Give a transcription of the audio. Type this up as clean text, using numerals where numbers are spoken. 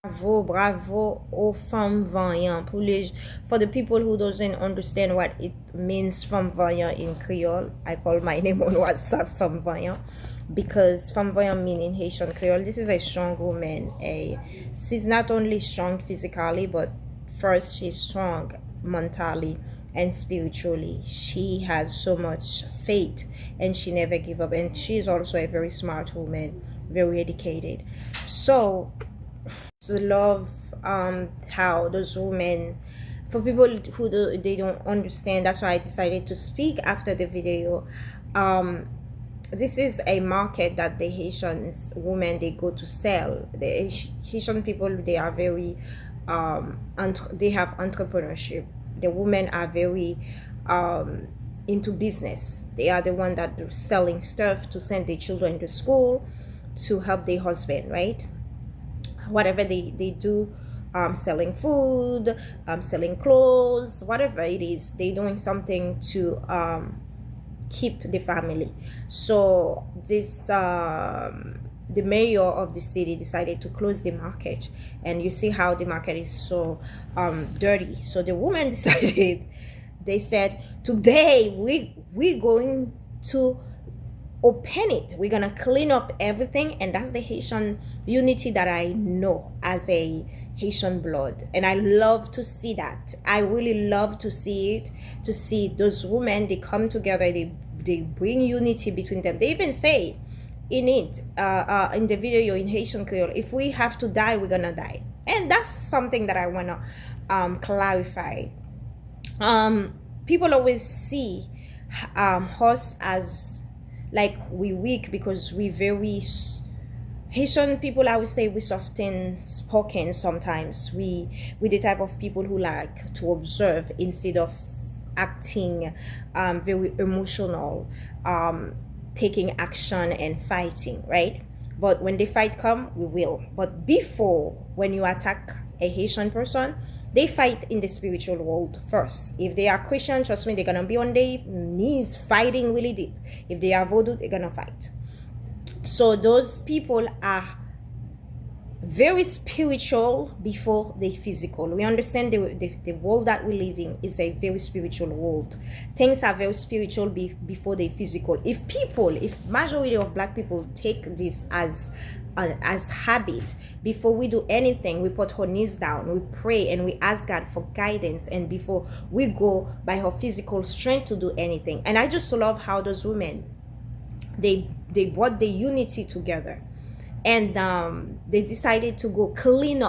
Bravo, bravo aux femmes voyantes. For the people who doesn't understand what it means femme voyant in Creole, I call my name on WhatsApp femme voyant, because femme voyant mean in Haitian Creole, this is a strong woman. She's not only strong physically, but first she's strong mentally and spiritually. She has so much faith and she never give up, and she's also a very smart woman, very educated. So to love how those women, for people who they don't understand, that's why I decided to speak after the video. This is a market that the Haitians women they go to sell. The Haitian people, they are very they have entrepreneurship. The women are very into business. They are the one that are selling stuff to send their children to school, to help their husband, right? Whatever they do, selling food, selling clothes, whatever it is, they doing something to keep the family. So this the mayor of the city decided to close the market, and you see how the market is so dirty. So the woman decided, they said, today we going to open it, we're gonna clean up everything. And that's the Haitian unity that I know as a Haitian blood, and I love to see that. I really love to see it, to see those women, they come together, they bring unity between them. They even say in it in the video in Haitian Creole, if we have to die, we're gonna die. And that's something that I want to clarify. People always see us as like we weak, because we very Haitian people, I would say, we often spoken sometimes. We the type of people who like to observe instead of acting, very emotional, taking action and fighting, right? But when the fight come, we will. But before, when you attack a Haitian person, they fight in the spiritual world first. If they are Christian, trust me, they're gonna be on their knees fighting really deep. If they are voodoo, they're gonna fight. So those people are very spiritual before the physical. We understand the world that we live in is a very spiritual world. Things are very spiritual before the physical. If majority of black people take this as habit, before we do anything, we put our knees down, we pray, and we ask God for guidance, and before we go by her physical strength to do anything. And I just love how those women, they brought the unity together, and they decided to go clean